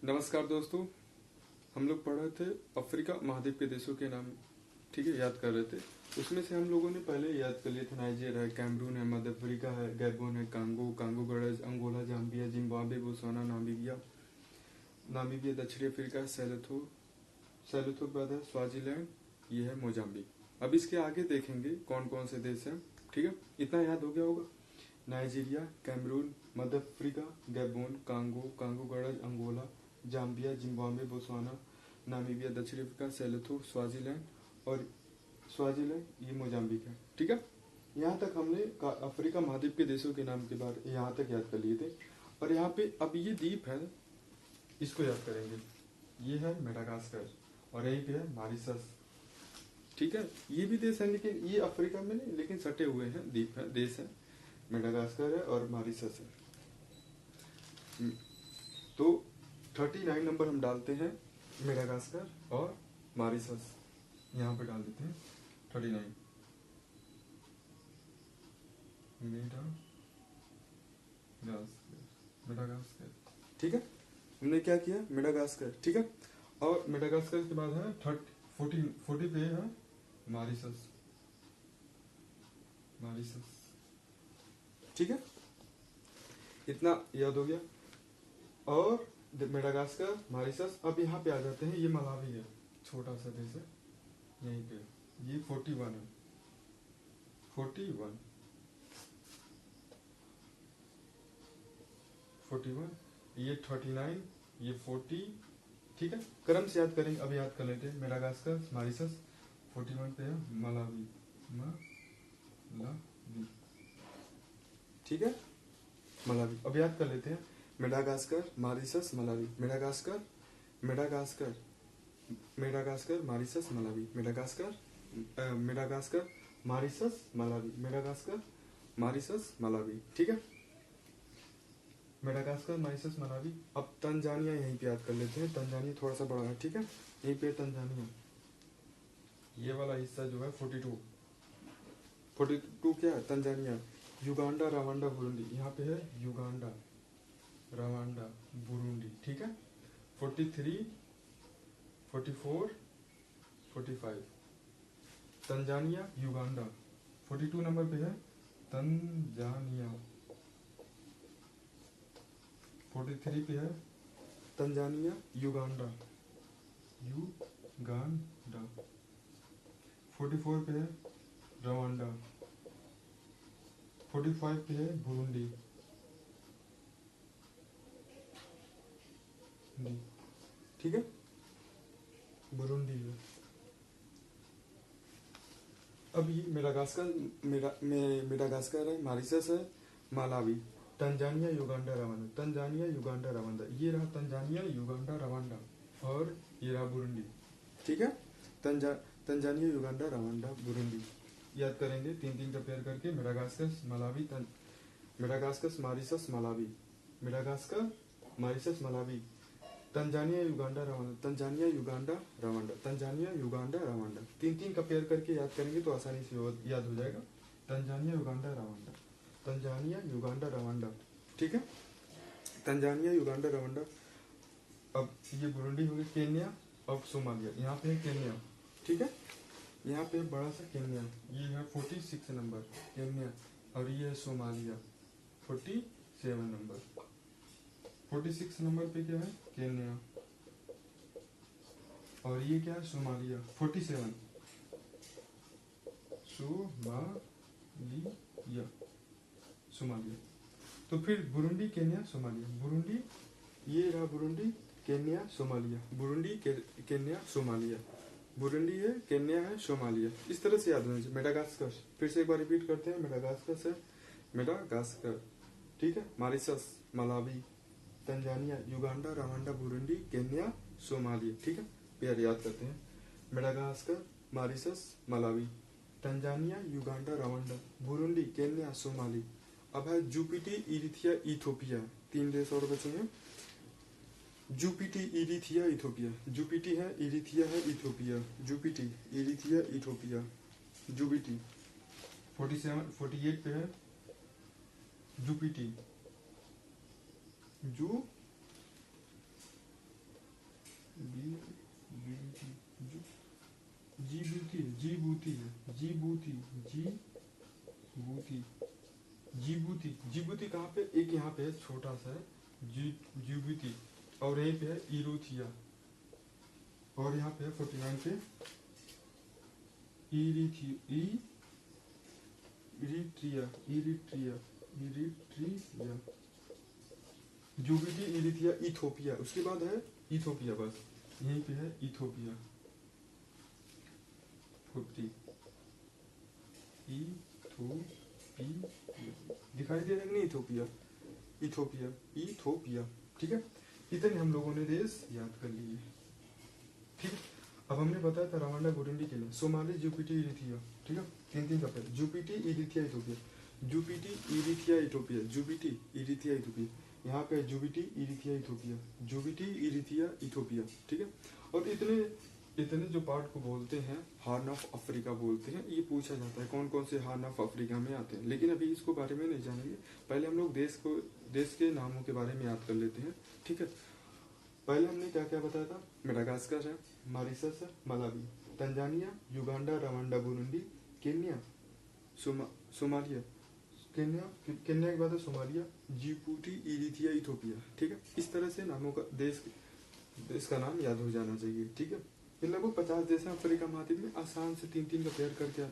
नमस्कार दोस्तों। हम लोग पढ़ रहे थे अफ्रीका महाद्वीप के देशों के नाम, ठीक है, याद कर रहे थे। उसमें से हम लोगों ने पहले याद कर लिए थे, नाइजीरिया है, कैमरून है, मध्य अफ्रीका है, गैबोन है, कांगो गणराज, Angola, Zambia, Zimbabwe, Botswana, Namibia दक्षिणी अफ्रीका, सैलथो के बाद है स्वाजीलैंड, ये है मोजाम्बिक। अब इसके आगे देखेंगे कौन कौन से देश हैं, ठीक है। इतना याद हो गया होगा। नाइजीरिया, कैमरून, मध्य अफ्रीका, गैबोन, कांगो गणराज, Angola, Zambia, Zimbabwe, Botswana, Namibia दक्षिण अफ्रीका, सेलेथो, स्वाजीलैंड ये मोजाम्बिक है, ठीक है। यहाँ तक हमने अफ्रीका महाद्वीप के देशों के नाम के बारे यहाँ तक याद कर लिए थे। और यहाँ पे अब ये द्वीप है, इसको याद करेंगे। ये है मेडागास्कर और यहीं पे है मॉरिशस, ठीक है। ये भी देश है लेकिन ये अफ्रीका में नहीं, लेकिन सटे हुए हैं, द्वीप है, देश है। मेडागास्कर है और मॉरिशस है। तो 39 नंबर हम डालते हैं, मेडागास्कर और मॉरिशस यहाँ पे डाल देते हैं 39। मेडागास्कर, ठीक है। हमने क्या किया, मेडागास्कर, ठीक है। और मेडागास्कर के बाद है 40 पे है मॉरिशस, ठीक है। इतना याद हो गया। और मेडागास्कर, मॉरिशस। अब यहाँ पे आ जाते हैं, ये मलावी है, छोटा सा देश है, यहीं पे ये 41 है, 41, ये 39, ये 40, ठीक है। क्रम से याद करेंगे, अब याद कर लेते हैं। मेडागास्कर, मॉरिशस, 41 पे है मलावी, ठीक है, मलावी। अब याद कर लेते हैं, Madagascar, Mauritius, Malawi, Madagascar, Mauritius, Malawi, Madagascar, Mauritius, Malawi, Madagascar, Mauritius, Malawi, ठीक है। Madagascar, Mauritius, Malawi. अब तंजानिया यहीं पे याद कर लेते हैं। तंजानिया थोड़ा सा बड़ा है, ठीक है। यहीं पे तंजानिया, ये वाला हिस्सा जो है 42 क्या है, तंजानिया। युगांडा, रवांडा, बुरुंडी, यहाँ पे है युगांडा, रवांडा, बुरुंडी, ठीक है। 43, 44, 45, तंजानिया, युगांडा। 42 नंबर पे है तंजानिया, 43 पे है तंजानिया, युगांडा, 44 पे है रवांडा, 45 पे है बुरुंडी, ठीक है, बुरुंडी है। अब ये मेडागास्कर है, मॉरिशस है, Malawi, Tanzania, Uganda, Rwanda, Tanzania, Uganda, Rwanda. ये रहा तंजानिया, युगांडा, रवांडा, और ये रहा बुरुंडी, ठीक है। तंजानिया, युगांडा, रवांडा, बुरुंडी याद करेंगे, 3-3 का पेयर करके। Madagascar, Malawi, Madagascar, Mauritius, Malawi, Madagascar, Mauritius, Malawi, Tanzania, Uganda, Rwanda, Tanzania, Uganda, Rwanda, Tanzania, Uganda, Rwanda. 3-3 का पेयर करके याद करेंगे तो आसानी से याद हो जाएगा। Tanzania, Uganda, Rwanda, Tanzania, Uganda, Rwanda, ठीक है। Tanzania, Uganda, Rwanda. अब ये बुरुंडी हो गया, केन्या, अब सोमालिया। यहाँ पे है केन्या, ठीक है। यहाँ पे बड़ा सा केन्या, ये है 46 नंबर केन्या, और ये है सोमालिया 47 नंबर। 46 नंबर पे क्या है, केन्या, और ये क्या है, सोमालिया 47, सोमालिया। तो फिर बुरुंडी, केन्या, सोमालिया, बुरुंडी, ये रहा Burundi, Kenya, Somalia, Burundi, Kenya, Somalia, Burundi है, केन्या है, सोमालिया। इस तरह से याद होना चाहिए। मेडागास्कर, फिर से एक बार रिपीट करते हैं। मेडागास्कर से मेडागास्कर, ठीक है। Mauritius, Malawi, Tanzania, Uganda, Rwanda, Burundi, Kenya, Somalia, ठीक है। पेयर याद करते हैं, Madagascar, Mauritius, Malawi, Tanzania, Uganda, Rwanda, Burundi, Kenya, Somali. अब है जुपिटी, इरिथिया, इथोपिया। 3 देश और बचे हैं, जुपिटी, इरिथिया, इथोपिया। जुपिटी है, इरिथिया है, इथोपिया, जुपिटी, इरिथिया, इथोपिया, जुबिटी। 48 पे है जुपिटी, जिबूती है, जिबूती, जिबूती, जिबूती, जिबूती कहाँ पे, एक यहाँ पे है छोटा सा है जिबूती, और यहीं पे है इरोथिया, और यहाँ पे 49 पे Eritrea, Eritrea, Eritrea, Djibouti, Eritrea, Ethiopia, उसके बाद है इथोपिया, बस यहीं पे है इथोपिया, 40, इथोपिया, दिखाई दे रहा है नहीं, इथोपिया, इथोपिया, इथोपिया, ठीक है। इतने हम लोगों ने देश याद कर लिए, ठीक है। अब हमने बताया था रवांडा, बुरुंडी के लिए, सोमाली, जुपिटी, इरिथिया, ठीक है, तीन तीन का पेड़, जुपिटी, इरिथिया, इथोपिया, जुपिटी, इरिथिया, इथोपिया, जुपिटी, इरिथिया, इथोपिया, यहाँ पे जुबिटी, इरिथिया, इथोपिया, जुबिटी, इरिथिया, इथोपिया, ठीक है। और इतने इतने जो पार्ट को बोलते हैं हॉर्न ऑफ अफ्रीका बोलते हैं, ये पूछा जाता है कौन कौन से हॉर्न ऑफ अफ्रीका में आते हैं, लेकिन अभी इसको बारे में नहीं जानेंगे, पहले हम लोग देश के नामों के बारे में याद कर लेते हैं, ठीक है। पहले हमने क्या क्या बताया था, मेडागास्कर है, मॉरिशस है, Malawi, Tanzania, Uganda, Rwanda, Burundi, Kenya, Somalia, Kenya के बाद है सोमालिया, जिबूटी, इरिथिया, इथोपिया, ठीक है। इस तरह से नामों का देश का नाम याद हो जाना चाहिए, ठीक है। इन लगभग 50 देश हैं अफ्रीका महाद्वीप में, आसान से तीन तीन का पेयर करके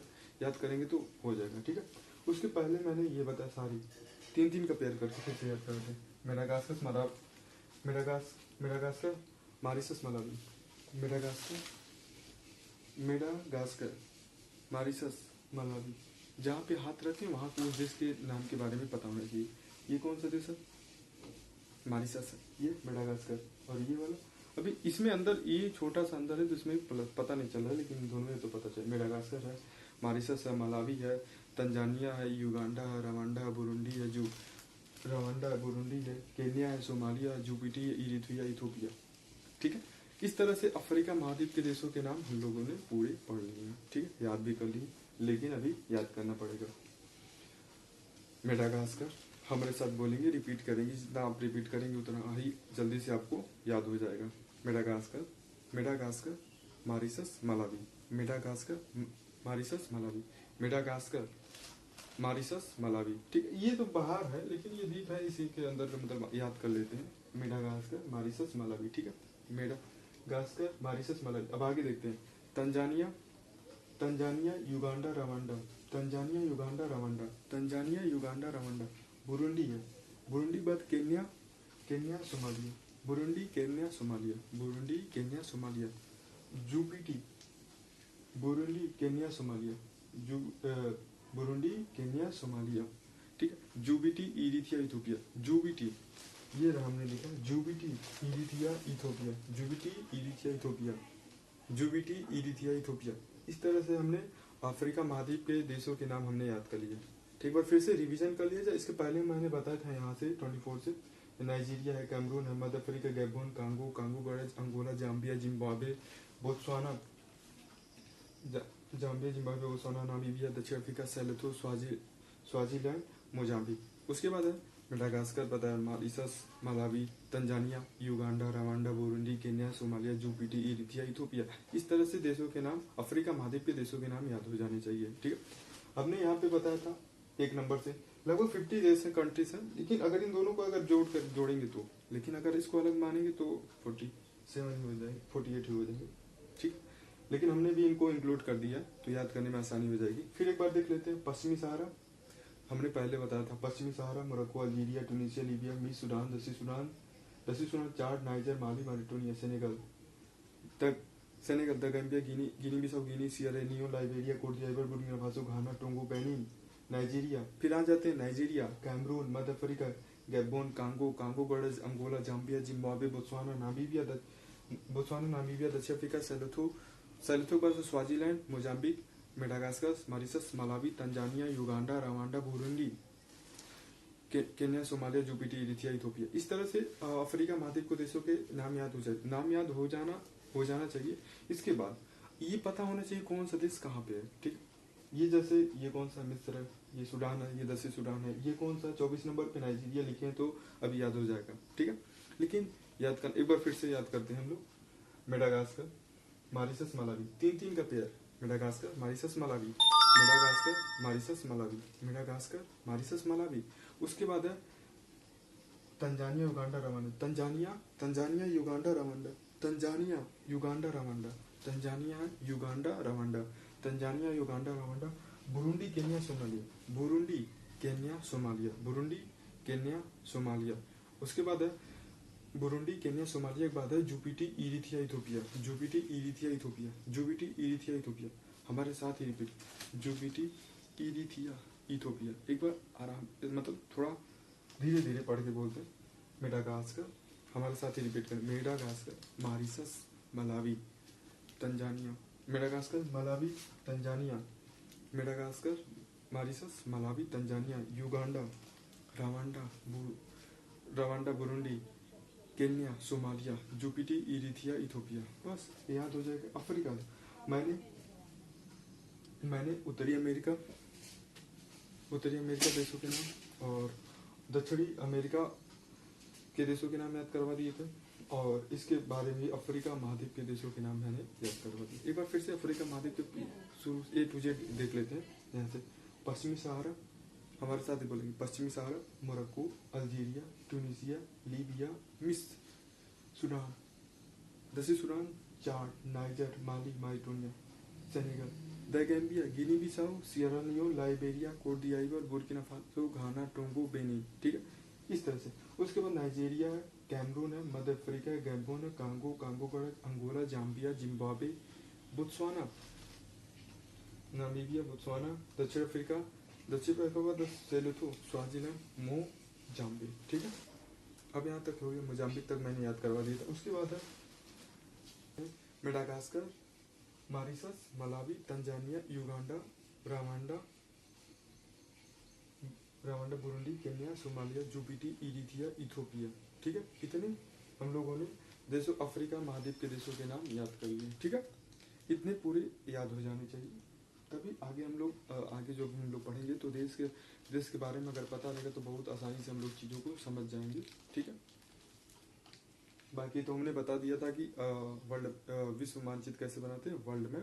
याद करेंगे तो हो जाएगा, ठीक है। उसके पहले मैंने ये बताया सारी तीन तीन का पेयर करके फिर से याद करते हैं, Madagascar, Mauritius, Malawi, Madagascar, Mauritius, Malawi, जहाँ पे हाथ रखे वहाँ के उस देश के नाम के बारे में पता होना चाहिए। ये कौन सा देश है, मॉरिशस है, ये मेडागास्कर, और ये वाला अभी इसमें अंदर ये छोटा सा अंदर है तो इसमें पता नहीं चल रहा है, लेकिन दोनों में तो पता चल, मेडागास्कर है, मॉरिशस है, मलावी है, तंजानिया है, युगांडा है, रवांडा, बुरुंडी है, रवांडा, बुरुंडी है, केन्या है, सोमालिया, जुबिटी, इरिथिया, इथोपिया, ठीक है। इस तरह से अफ्रीका महाद्वीप के देशों के नाम हम लोगों ने पूरे पढ़ लिए हैं, ठीक है, याद भी कर लिए, लेकिन अभी याद करना पड़ेगा। मेडागास्कर हमारे साथ बोलेंगे, रिपीट करेंगे, जितना आप रिपीट करेंगे उतना ही जल्दी से आपको याद हो जाएगा। Madagascar, Madagascar, Mauritius, Malawi, Madagascar, Mauritius, Malawi, Madagascar, Mauritius, Malawi, ठीक है। ये तो बाहर है लेकिन ये द्वीप है, इसी के अंदर मतलब याद कर लेते हैं, मेडागास्कर, मॉरिशस, मलावी, ठीक है, मेडागास्कर, मॉरिशस, मलावी। अब आगे देखते हैं, Tanzania, Uganda, Rwanda, Tanzania, Uganda, Rwanda, Tanzania, Uganda, Rwanda, Burundi है, बुरुंडी बाद Kenya, Somalia, Burundi, Kenya, Somalia, Burundi, Kenya, Somalia, Djibouti, Burundi, Kenya, Somalia, Burundi, Kenya, Somalia, ठीक है, जुबिटी, इरिथिया, इथोपिया, जुबिटी, ये रहा हमने लिखा, जुबिटी, Eritrea, Ethiopia, जुबिटी, Eritrea, Ethiopia, जुबिटी, Eritrea, Ethiopia. इस तरह से हमने अफ्रीका महाद्वीप के देशों के नाम हमने याद कर लिए, ठीक है। फिर से रिवीजन कर लिया जाए, इसके पहले मैंने बताया था यहाँ से 24 से, नाइजीरिया है, कैमरून है, मध्य अफ्रीका, गैबोन, कांगो गणराज्य, Angola, Zambia, Zimbabwe, Botswana, Zambia, Zimbabwe, Botswana, Namibia, दक्षिण अफ्रीका, सेलेथो, स्वाजीलैंड, मोजाम्बिक। उसके बाद है मेडागास्कर बताया, Mauritius, Malawi, Tanzania, Uganda, Rwanda, Burundi, Kenya, Somalia, Djibouti, Eritrea, Ethiopia. इस तरह से देशों के नाम, अफ्रीका महाद्वीप के देशों के नाम याद हो जाने चाहिए, ठीक है। हमने यहाँ पे बताया था एक नंबर से लगभग 50 देश है, कंट्रीज हैं, लेकिन अगर इन दोनों को अगर जोड़ेंगे तो, लेकिन अगर इसको अलग मानेंगे तो 47 हो जाएंगे, 48 हो जाएंगे, ठीक। लेकिन हमने भी इनको इंक्लूड कर दिया तो याद करने में आसानी हो जाएगी। फिर एक बार देख लेते हैं, पश्चिमी सहारा हमने पहले बताया था, पश्चिमी Sahara, Morocco, Algeria, Tunisia, Libya, मिस्र, सूडान, दक्षिण Sudan, Chad, Niger, Mali, Mauritania, Senegal, the Gambia, Guinea Bissau, Guinea, Sierra Leone, Liberia, Cote d'Ivoire, Burkina Faso, Ghana, Togo, Benin, Nigeria. फिर आ जाते हैं नाइजीरिया, कैमरून, मध्य अफ्रीका, गैबोन, कांगो गणराज्य, Angola, Zambia, Zimbabwe, Botswana, Namibia, दक्षिण Africa, सेलेथो पर Swaziland, Mozambique, Madagascar, Mauritius, Malawi, Tanzania, Uganda, Rwanda, Burundi, Kenya, Somalia, Djibouti, Eritrea, Ethiopia. इस तरह से अफ्रीका महाद्वीप को देशों के नाम याद हो जाना चाहिए। इसके बाद ये पता होना चाहिए कौन सा देश कहाँ पे है, ठीक। ये जैसे ये कौन सा मिस्र है, ये सूडान है, ये दक्षिण सूडान है, ये कौन सा 24 नंबर पे नाइजीरिया लिखे हैं, तो अभी याद हो जाएगा, ठीक है। लेकिन याद कर एक बार फिर से याद करते हैं हम लोग, मेडागास्कर, मॉरिशस, मलावी, तीन तीन का pair, Madagascar, Mauritius, Malawi, Madagascar, Mauritius, Malawi, Madagascar, Mauritius, Malawi. उसके बाद है Tanzania, Uganda, Rwanda, Tanzania, Tanzania, Uganda, Rwanda, Tanzania, Uganda, Rwanda, Tanzania, Uganda, Rwanda, Tanzania, Uganda, Rwanda, Burundi, Kenya, Somalia, Burundi, Kenya, Somalia, Burundi, Kenya, Somalia. उसके बाद है Burundi, Kenya, Somalia के बाद है जुबिटी, Eritrea, Ethiopia, जुबिटी, Eritrea, Ethiopia, जुबिटी, Eritrea, Ethiopia. हमारे साथ ही repeat, जुबिटी, Eritrea, Ethiopia. एक बार आराम, मतलब थोड़ा धीरे धीरे पढ़ के बोलते। मेडागास्कर, हमारे साथ ही रिपीट करें, Madagascar, Mauritius, Malawi, Tanzania, Madagascar, Malawi, Tanzania, Madagascar, Mauritius, Malawi, Tanzania, Uganda, Rwanda, Rwanda, Burundi, Kenya, Somalia, Djibouti, Eritrea, Ethiopia. बस याद हो जाएगा। अफ्रीका, मैंने उत्तरी अमेरिका देशों के नाम और दक्षिणी अमेरिका के देशों के नाम याद करवा दिए थे, और इसके बारे में अफ्रीका महाद्वीप के देशों के नाम मैंने याद करवा दिए। एक बार फिर से अफ्रीका महाद्वीप के शुरू A to Z देख लेते हैं। यहाँ से पश्चिमी सहारा, हमारे साथ ही बोलेंगे, पश्चिमी Sahara, Morocco, Algeria, Tunisia, Libya, मिस्र, सूडान, दक्षिण Sudan, Chad, Niger, Mali, Mauritania, Senegal, the Gambia, Guinea Bissau, Sierra Leone, Liberia, Cote d'Ivoire, Burkina Faso, Ghana, Togo, Benin. ठीक है, इस तरह से। उसके बाद नाइजीरिया है, कैमरून है, मध्य अफ्रीका है, गैबोन है, Congo, Angola, Zambia, Zimbabwe, Botswana, Namibia, Botswana, दक्षिण अफ्रीका के बाद सेलेथो, स्वाजिलैंड, मोजाम्बिक। ठीक है, अब यहाँ तक हो गया, मोजाम्बिक तक मैंने याद करवा दिया था। उसके बाद है Madagascar, Mauritius, Malawi, Tanzania, Uganda, Rwanda, Burundi, Kenya, Somalia, Djibouti, Eritrea, Ethiopia. ठीक है, इतने हम लोगों ने देशों, अफ्रीका महाद्वीप के देशों के नाम याद कर लिए। ठीक है, इतने पूरे याद हो जाने चाहिए, तभी आगे हम लोग आगे जो हम लोग पढ़ेंगे तो देश के बारे में अगर पता रहेगा तो बहुत आसानी से हम लोग चीज़ों को समझ जाएंगे। ठीक है, बाकी तो हमने बता दिया था कि वर्ल्ड विश्व मानचित्र कैसे बनाते हैं, वर्ल्ड में